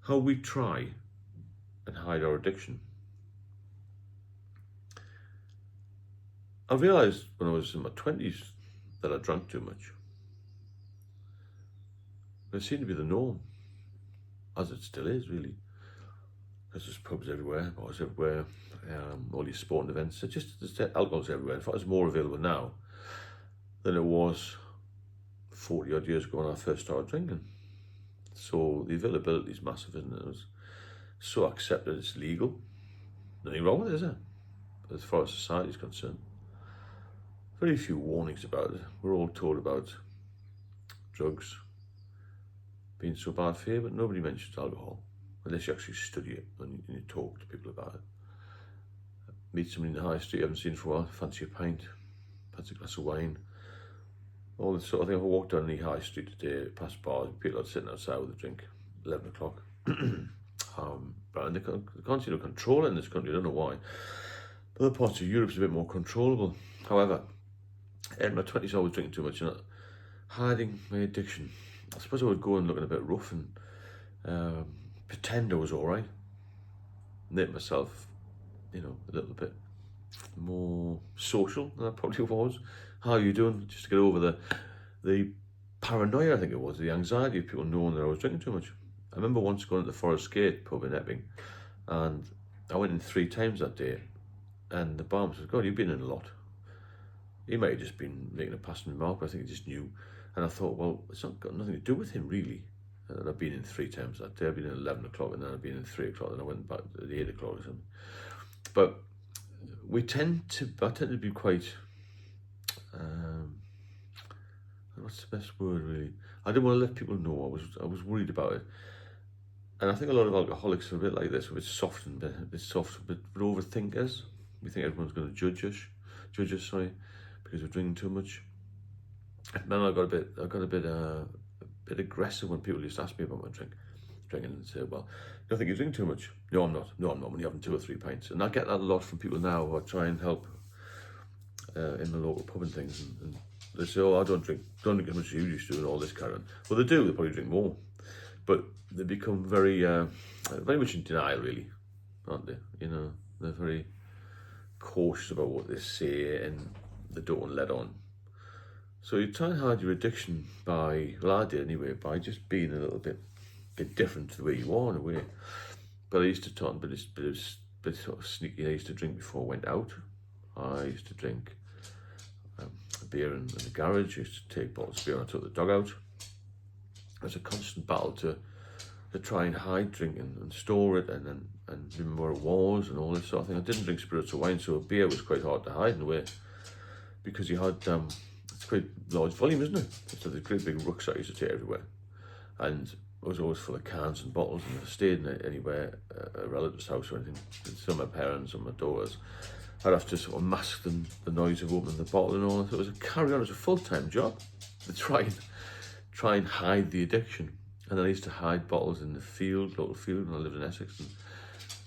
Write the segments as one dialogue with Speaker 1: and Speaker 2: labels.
Speaker 1: how we try and hide our addiction. I realised when I was in my 20s that I drank too much. It seemed to be the norm, as it still is, really. Because there's pubs everywhere, bars everywhere, all these sporting events. There's alcohol's everywhere. In fact, it's more available now than it was 40 odd years ago when I first started drinking. So the availability is massive, isn't it? It's so accepted, it's legal. Nothing wrong with it, is there? As far as society is concerned. Very few warnings about it. We're all told about drugs being so bad for you, but nobody mentions alcohol, unless you actually study it and you talk to people about it. Meet somebody in the high street you haven't seen for a while, fancy a pint, fancy a glass of wine, all this sort of thing. If I walked down the high street today, past bars, people are sitting outside with a drink, 11 o'clock. But they can't seem to control it in this country, I don't know why. But other parts of Europe's a bit more controllable. However, in my 20s I was drinking too much and hiding my addiction. I suppose I would go and looking a bit rough and pretend I was all right. Make myself, a little bit more social than I probably was. How are you doing? Just to get over the paranoia, I think it was, the anxiety of people knowing that I was drinking too much. I remember once going to the Forest Gate pub in Epping, and I went in 3 times that day, and the barman says, God, you've been in a lot. He might have just been making a passing remark, but I think he just knew. And I thought, well, it's not got nothing to do with him, really. And I've been in 3 times that day. I've been in 11 o'clock, and then I've been in 3 o'clock, and I went back at 8 o'clock or something. But I tend to be quite, what's the best word, really? I didn't want to let people know. I was worried about it. And I think a lot of alcoholics are a bit like this, a bit soft, a bit overthinkers. We think everyone's going to judge us, because we're drinking too much. And then I got a bit aggressive when people used to ask me about my drinking, and say, well, you don't think you're drinking too much? No, I'm not. I'm only having 2 or 3 pints. And I get that a lot from people now who I try and help in the local pub and things. And they say, oh, I don't drink as much as you used to, and all this kind of. Well, they do. They probably drink more, but they become very much in denial, really, aren't they? They're very cautious about what they say, and they don't let on. So you try and hide your addiction by, well, I did anyway, by just being a little bit different to the way you are in a way. But I used to talk, but it's bit sort of sneaky. I used to drink before I went out. I used to drink beer in the garage. I used to take bottles of beer and I took the dog out. It was a constant battle to try and hide drinking and store it and remember where it was and all this sort of thing. I didn't drink spirits or wine, so beer was quite hard to hide in a way, because you had it's quite large volume, isn't it? So the great big rucksack I used to take everywhere, and it was always full of cans and bottles. And if I stayed in anywhere, a relative's house or anything, some of my parents and my daughters, I'd have to sort of mask the noise of opening the bottle and all. So it was a carry on. It was a full-time job to try and hide the addiction. And then I used to hide bottles in the local field, when I lived in Essex, and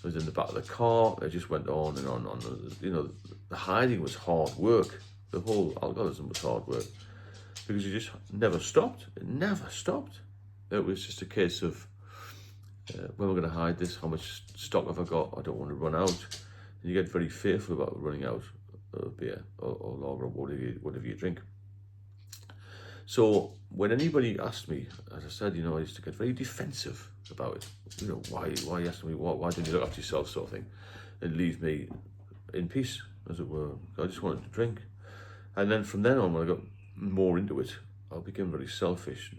Speaker 1: I was in the back of the car. It just went on and on and on. The hiding was hard work. The whole alcoholism was hard work, because you just never stopped. It never stopped. It was just a case of, when we're going to hide this, how much stock have I got? I don't want to run out. And you get very fearful about running out of beer or lager or whatever you drink. So when anybody asked me, as I said, I used to get very defensive about it. Why you asking me, why don't you look after yourself, sort of thing, and leave me in peace, as it were. I just wanted to drink. And then from then on, when I got more into it, I became very selfish.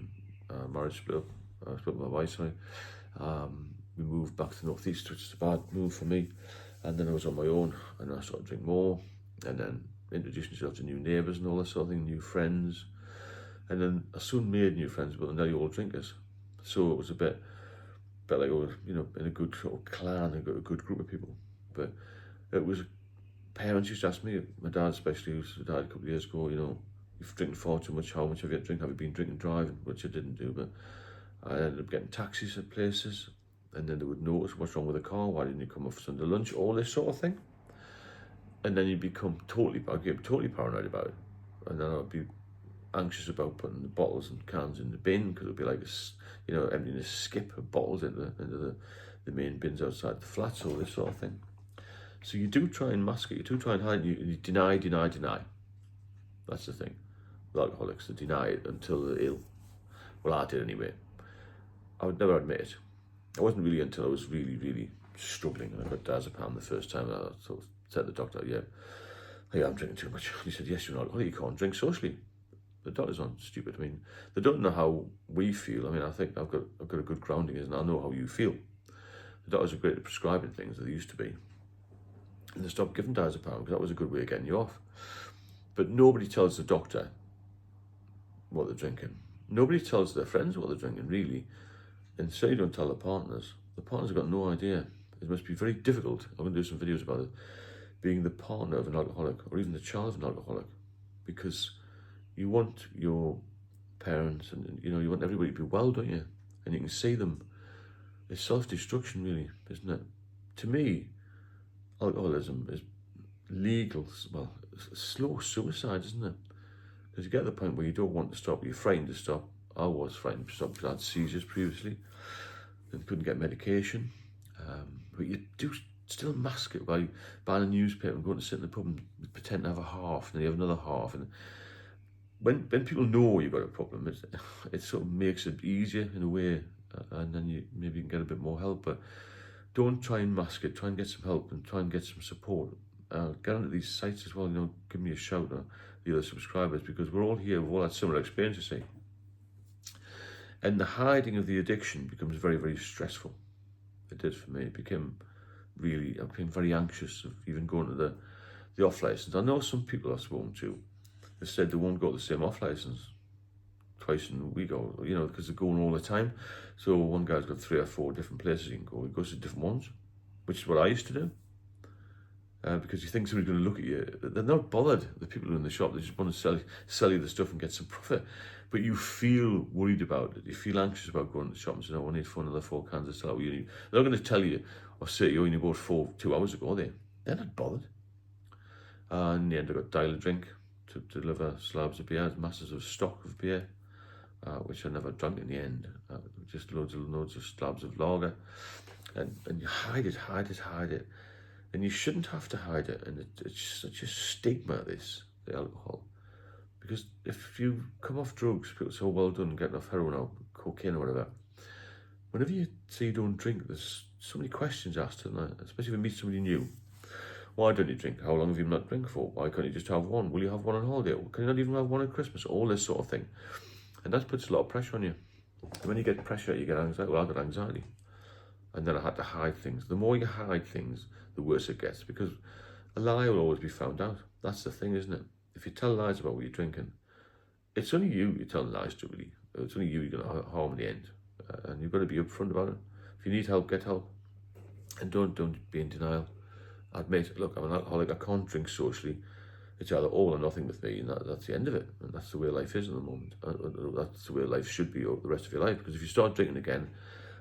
Speaker 1: Marriage split up. I split with my wife, sorry. We moved back to the northeast, which is a bad move for me. And then I was on my own, and I started drinking more, and then introducing yourself to new neighbours and all that sort of thing, new friends. And then I soon made new friends, but they're all drinkers. So it was a bit like I was, in a good sort of clan, a good group of people. But it was, parents used to ask me, my dad especially, who died a couple of years ago, you've drinking far too much, how much have you had to drink? Have you been drinking driving? Which I didn't do, but I ended up getting taxis at places, and then they would notice what's wrong with the car, why didn't you come off Sunday lunch, all this sort of thing. And then you become totally paranoid about it. And then I'd be anxious about putting the bottles and cans in the bin because it'll be like emptying a skip of bottles into the main bins outside the flats, all this sort of thing. So you do try and mask it, you do try and hide it, you deny. That's the thing. With alcoholics, they deny it until they're ill. Well, I did anyway. I would never admit it. It wasn't really until I was really, really struggling and I got diazepam the first time and I sort of said to the doctor, hey, I'm drinking too much. He said, yes, you're not. Well, you can't drink socially. The doctors aren't stupid. I mean, they don't know how we feel. I mean, I think I've got a good grounding, and I know how you feel. The doctors are great at prescribing things, that they used to be. And they stopped giving diazepam because that was a good way of getting you off. But nobody tells the doctor what they're drinking. Nobody tells their friends what they're drinking, really. And certainly don't tell their partners. The partners have got no idea. It must be very difficult. I'm going to do some videos about it. Being the partner of an alcoholic, or even the child of an alcoholic, because you want your parents and you want everybody to be well, don't you? And you can see them. It's self-destruction, really, isn't it? To me, alcoholism is legal, well, slow suicide, isn't it? Because you get to the point where you don't want to stop, you're frightened to stop. I was frightened to stop because I had seizures previously and couldn't get medication. But you do still mask it by buying a newspaper and going to sit in the pub and pretend to have a half, and then you have another half. And when people know you've got a problem, it sort of makes it easier in a way, and then you maybe can get a bit more help. But don't try and mask it. Try and get some help and try and get some support. Get onto these sites as well. Give me a shout, or the other subscribers, because we're all here. We've all had similar experiences, see. And the hiding of the addiction becomes very, very stressful. It did for me. I became very anxious of even going to the off license. I know some people I've spoken to have said they won't go to the same off license twice in a week, or because they're going all the time. So one guy's got 3 or 4 different places he can go. He goes to different ones, which is what I used to do. Because you think somebody's going to look at you. They're not bothered, the people who are in the shop. They just want to sell you the stuff and get some profit. But you feel worried about it. You feel anxious about going to the shop and saying, I need another 4 cans of salt. They're not going to tell you or say to you, you bought 2 hours ago, are they? They're not bothered. And in the end, I got dial a drink to deliver slabs of beer, masses of stock of beer, which I never drank in the end. Just loads of slabs of lager. And you hide it. And you shouldn't have to hide it. And it's such a stigma, the alcohol. Because if you come off drugs, people say, oh, well done, getting off heroin or cocaine or whatever. Whenever you say you don't drink, there's so many questions asked, especially if you meet somebody new. Why don't you drink? How long have you not drink for? Why can't you just have one? Will you have one on holiday? Can you not even have one at Christmas? All this sort of thing. And that puts a lot of pressure on you. And when you get pressure, you get anxiety. Well, I got anxiety. And then I had to hide things. The more you hide things, the worse it gets, because a lie will always be found out. That's the thing, isn't it? If you tell lies about what you're drinking, it's only you you're telling lies to, really. It's only you you're going to harm in the end. And you've got to be upfront about it. If you need help, get help. And don't be in denial. Admit, look, I'm an alcoholic, I can't drink socially. It's either all or nothing with me, and that's the end of it. And that's the way life is at the moment. That's the way life should be over the rest of your life. Because if you start drinking again,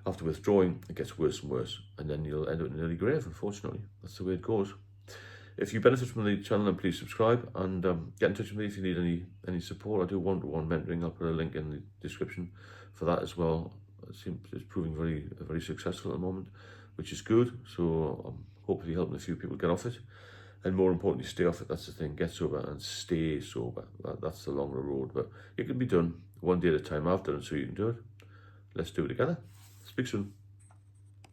Speaker 1: after withdrawing, it gets worse and worse, and then you'll end up in an early grave, unfortunately. That's the way it goes. If you benefit from the channel, then please subscribe, and get in touch with me if you need any support. I do one-to-one mentoring. I'll put a link in the description for that as well. It's proving very, very successful at the moment, which is good. So I'm hopefully helping a few people get off it, and more importantly, stay off it. That's the thing. Get sober and stay sober. That's the longer road, but it can be done one day at a time. I've done it, so you can do it. Let's do it together. Speak soon.